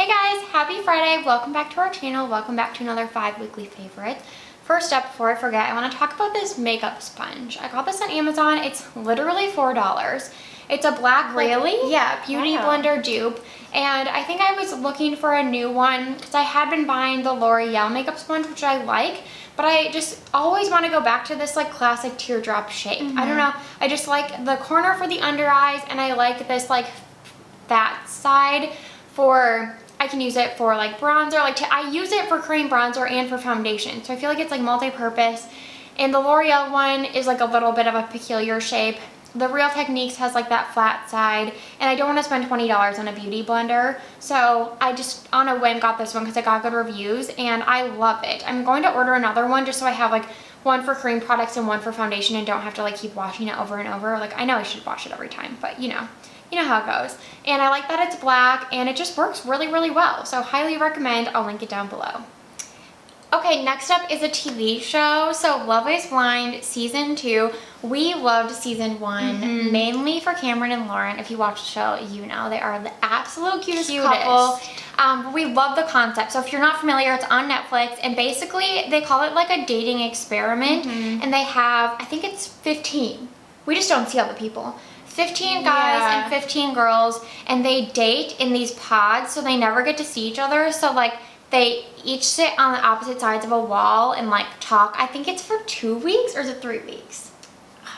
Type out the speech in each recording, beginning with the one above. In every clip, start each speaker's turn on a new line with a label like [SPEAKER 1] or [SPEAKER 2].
[SPEAKER 1] guys, happy Friday. Welcome back to our channel. Welcome back to another 5 weekly favorites. First up, before I forget, I want to talk about this makeup sponge. I got this on Amazon. It's literally $4. It's a black, beauty blender dupe. And I think I was looking for a new one because I had been buying the L'Oreal makeup sponge, which I like, but I just always want to go back to this like classic teardrop shape. I don't know. I just like the corner for the under eyes, and I like this like that side for, I can use it for like bronzer, I use it for cream bronzer and for foundation. So I feel like it's like multi-purpose. And the L'Oreal one is like a little bit of a peculiar shape. The Real Techniques has like that flat side, and I don't want to spend $20 on a beauty blender. So I just on a whim got this one because I got good reviews and I love it. I'm going to order another one just so I have like one for cream products and one for foundation and don't have to like keep washing it over and over. Like I know I should wash it every time, but you know how it goes. And I like that it's black and it just works really, really well. So highly recommend. I'll link it down below. Okay, next up is a TV show. So Love is Blind Season 2. We loved Season 1, mainly for Cameron and Lauren. If you watch the show, you know they are the absolute cutest couple. But we love the concept. So if you're not familiar, it's on Netflix. And basically, they call it like a dating experiment. And they have, I think it's 15. We just don't see all the people. 15 guys and 15 girls. And they date in these pods, so they never get to see each other. So like, they each sit on the opposite sides of a wall and like talk. I think it's for 2 weeks, or is it 3 weeks?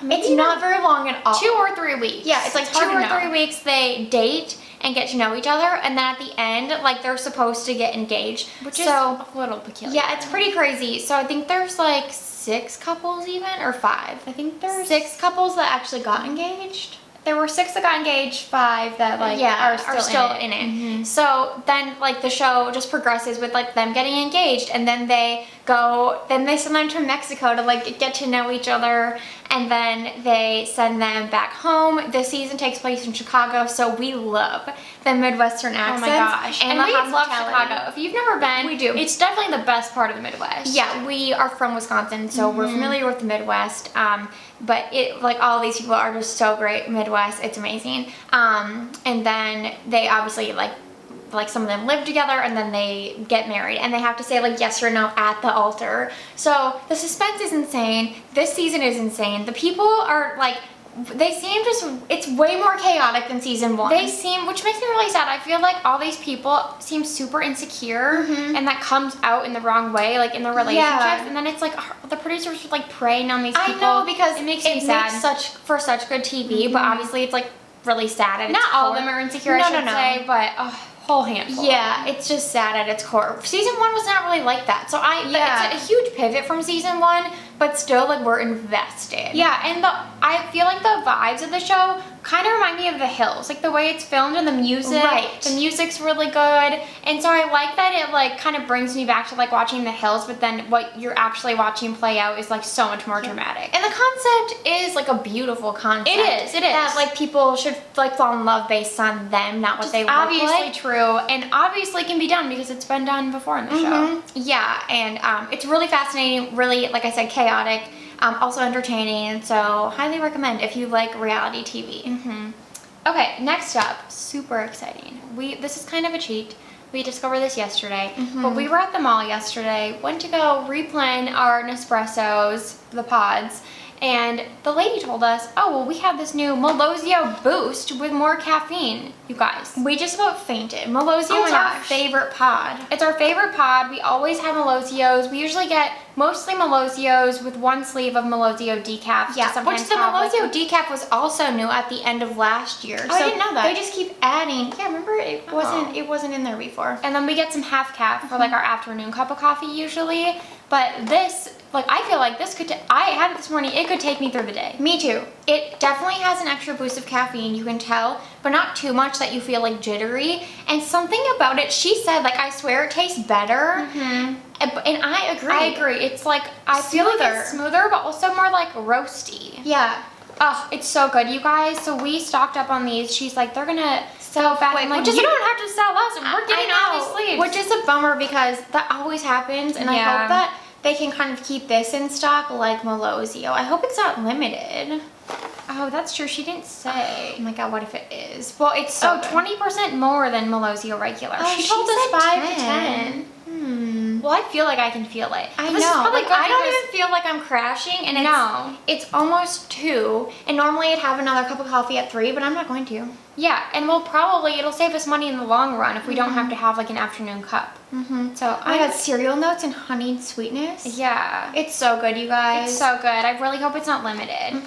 [SPEAKER 1] Maybe it's not very long at all. 2 or 3 weeks. Yeah, it's like 2 or 3 weeks they date and get to know each other, and then at the end, like they're supposed to get engaged. Which is a little peculiar. Yeah, it's pretty crazy. So I think there's like 6 couples even, or 5. I think there's 6 couples that actually got engaged. There were 6 that got engaged, 5 that like are still in it. So then like the show just progresses with like them getting engaged, and then they send them to Mexico to like get to know each other, and then they send them back home. The season takes place in Chicago, so we love the Midwestern accents. Oh my gosh. And we love Chicago. If you've never been, we do. It's definitely the best part of the Midwest. Yeah, we are from Wisconsin, so we're familiar with the Midwest. But it, like, all these people are just so great. Midwest, it's amazing. And then they obviously like some of them live together, and then they get married, and they have to say like yes or no at the altar. So the suspense is insane. This season is insane. The people are like, they seem it's way more chaotic than season 1. They seem, which makes me really sad. I feel like all these people seem super insecure, and that comes out in the wrong way, like in their relationships. And then it's like the producers are like preying on these people. I know, because it makes me sad. For such good TV, but obviously it's like really sad. And not all of them are insecure, I should say, but whole handful. Yeah, it's just sad at its core. Season 1 was not really like that. So it's a huge pivot from season 1, but still like we're invested. Yeah, and I feel like the vibes of the show kind of remind me of The Hills, like the way it's filmed and the music. Right. The music's really good, and so I like that it like kind of brings me back to like watching The Hills, but then what you're actually watching play out is like so much more dramatic. And the concept is like a beautiful concept. It is. That like people should like fall in love based on them, not what they look like. Obviously true, and obviously can be done because it's been done before in the show. Yeah, and it's really fascinating, really, like I said, chaotic. Also entertaining, so highly recommend if you like reality TV. Okay, next up, super exciting. This is kind of a cheat. We discovered this yesterday, but we were at the mall yesterday, went to go replan our Nespressos, the pods, and the lady told us, oh, well, we have this new Melozio Boost with more caffeine. You guys, we just about fainted. Melozio is our favorite pod. It's our favorite pod. We always have Melozios. We usually get mostly Melozios with one sleeve of Melozio decaf. Yeah, which the Melozio decaf was also new at the end of last year. Oh, so I didn't know that. They just keep adding. Yeah, remember it wasn't in there before. And then we get some half calf for like our afternoon cup of coffee usually. But this, like, I feel like this I had it this morning, it could take me through the day. Me too. It definitely has an extra boost of caffeine, you can tell, but not too much that you feel like jittery. And something about it, she said, like, I swear it tastes better. And I agree. I agree. It's like, I feel like it's smoother, but also more like roasty. Yeah. Oh, it's so good, you guys. So we stocked up on these. She's like, they're gonna sell fast. I'm like, you don't have to sell us. We're getting all these sleeves. Which is a bummer because that always happens, and I hope that they can kind of keep this in stock like Melozio. I hope it's not limited. Oh, that's true. She didn't say.
[SPEAKER 2] Oh my god, what if it is? Well, it's so good.
[SPEAKER 1] 20% more than Melozio regular.
[SPEAKER 2] Oh,
[SPEAKER 1] she told us
[SPEAKER 2] said
[SPEAKER 1] 5 to 10.
[SPEAKER 2] Well,
[SPEAKER 1] I feel like I can feel it.
[SPEAKER 2] I
[SPEAKER 1] This is
[SPEAKER 2] know.
[SPEAKER 1] probably
[SPEAKER 2] Like,
[SPEAKER 1] good
[SPEAKER 2] I don't
[SPEAKER 1] because-
[SPEAKER 2] even feel like I'm crashing, and
[SPEAKER 1] No.
[SPEAKER 2] it's almost 2. And normally I'd have another cup of coffee at 3, but I'm not going to.
[SPEAKER 1] Yeah, and it'll save us money in the long run if we don't have to have like an afternoon cup. So
[SPEAKER 2] I got cereal notes and honeyed sweetness.
[SPEAKER 1] Yeah,
[SPEAKER 2] It's so good, you guys.
[SPEAKER 1] it's so good. I really hope it's not limited.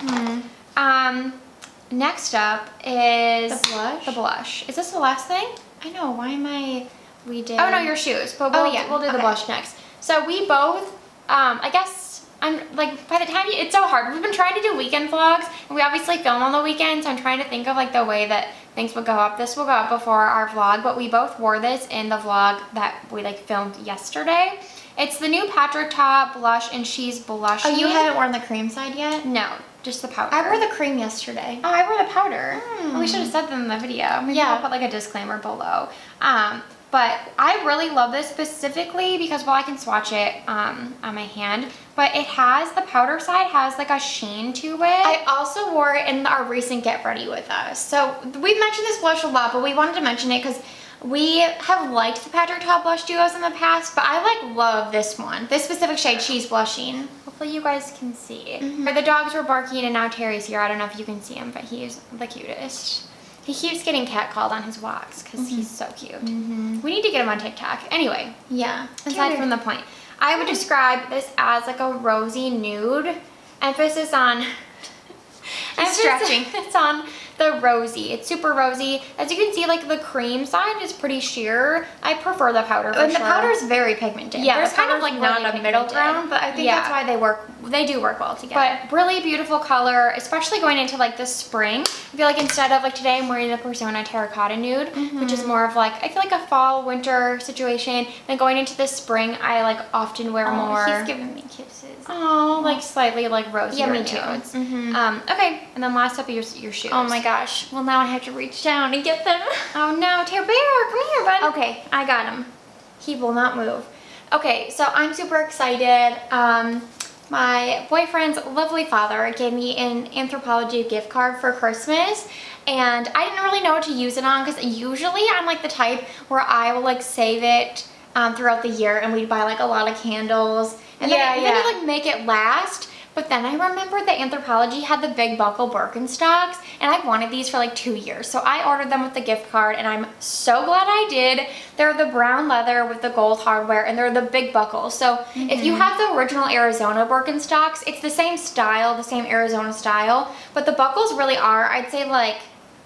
[SPEAKER 1] Next up is
[SPEAKER 2] The blush?
[SPEAKER 1] The blush. Is this the last thing?
[SPEAKER 2] I know. Why am I?
[SPEAKER 1] We did. Oh no, your shoes. But we'll do the
[SPEAKER 2] okay.
[SPEAKER 1] blush next. So we both, I guess I'm like by the time it's so hard. We've been trying to do weekend vlogs, and we obviously film on the weekends. So I'm trying to think of like the way that things would go up. This will go up before our vlog, but we both wore this in the vlog that we like filmed yesterday. It's the new Patrick Ta blush, and she's blushing.
[SPEAKER 2] Oh, you haven't worn the cream side yet?
[SPEAKER 1] No, just the powder.
[SPEAKER 2] I wore the cream yesterday.
[SPEAKER 1] Oh, I wore the powder. Well, we should have said that in the video. Maybe
[SPEAKER 2] Yeah.
[SPEAKER 1] I'll put like a disclaimer below. But I really love this specifically because, well, I can swatch it on my hand, but it has, the powder side has like a sheen to it.
[SPEAKER 2] I also wore it in our recent Get Ready With Us. So we've mentioned this blush a lot, but we wanted to mention it because we have liked the Patrick Ta blush duos in the past, but I like love this one. This specific shade, She's Blushing.
[SPEAKER 1] Hopefully you guys can see. The dogs were barking and now Terry's here. I don't know if you can see him, but he is the cutest. He keeps getting catcalled on his walks because he's so cute. We need to get him on TikTok. Anyway,
[SPEAKER 2] Yeah.
[SPEAKER 1] aside from the point, I would describe this as like a rosy nude. Emphasis on
[SPEAKER 2] stretching.
[SPEAKER 1] It's on the rosy. It's super rosy. As you can see, like the cream side is pretty sheer. I prefer the powder for
[SPEAKER 2] And
[SPEAKER 1] sure.
[SPEAKER 2] the powder is very pigmented.
[SPEAKER 1] Yeah,
[SPEAKER 2] there's
[SPEAKER 1] the
[SPEAKER 2] kind of
[SPEAKER 1] powder's
[SPEAKER 2] like not
[SPEAKER 1] really
[SPEAKER 2] a middle
[SPEAKER 1] pigmented.
[SPEAKER 2] ground, but I think
[SPEAKER 1] Yeah.
[SPEAKER 2] that's why they do work well together.
[SPEAKER 1] But really beautiful color, especially going into like the spring. I feel like instead of like today I'm wearing the Persona Terracotta Nude, which is more of like, I feel like a fall, winter situation. Then going into the spring, I like often wear more.
[SPEAKER 2] He's giving me kisses.
[SPEAKER 1] Oh, like slightly like rosy.
[SPEAKER 2] Yeah, me too.
[SPEAKER 1] nudes. Okay, and then last up your shoes.
[SPEAKER 2] Oh my gosh. Well, now I have to reach down and get them.
[SPEAKER 1] Oh no, Bear, come here, bud.
[SPEAKER 2] Okay, I got him. He will not move. Okay, so I'm super excited. My boyfriend's lovely father gave me an Anthropologie gift card for Christmas, and I didn't really know what to use it on because usually I'm like the type where I will like save it throughout the year, and we'd buy like a lot of candles, and then you like make it last. But then I remembered that Anthropologie had the big buckle Birkenstocks, and I've wanted these for like 2 years. So I ordered them with the gift card, and I'm so glad I did. They're the brown leather with the gold hardware, and they're the big buckle. So if you have the original Arizona Birkenstocks, it's the same style, the same Arizona style, but the buckles really are, I'd say like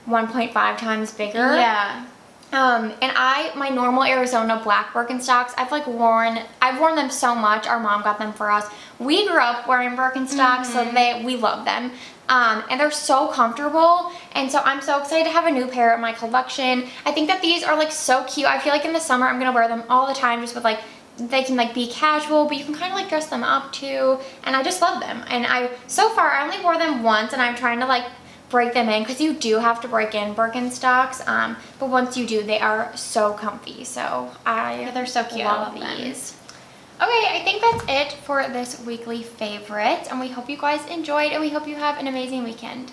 [SPEAKER 2] 1.5 times bigger. Yeah.
[SPEAKER 1] And my normal Arizona black Birkenstocks, I've worn them so much. Our mom got them for us. We grew up wearing Birkenstocks, so we love them. And they're so comfortable, and so I'm so excited to have a new pair in my collection. I think that these are like so cute. I feel like in the summer I'm gonna wear them all the time, just with like, they can like be casual, but you can kind of like dress them up too, and I just love them. And so far I only wore them once, and I'm trying to like break them in because you do have to break in Birkenstocks, but once you do, they are so comfy. So
[SPEAKER 2] They're so cute.
[SPEAKER 1] love
[SPEAKER 2] I love
[SPEAKER 1] these. Okay, I think that's it for this weekly favorite, and we hope you guys enjoyed, and we hope you have an amazing weekend.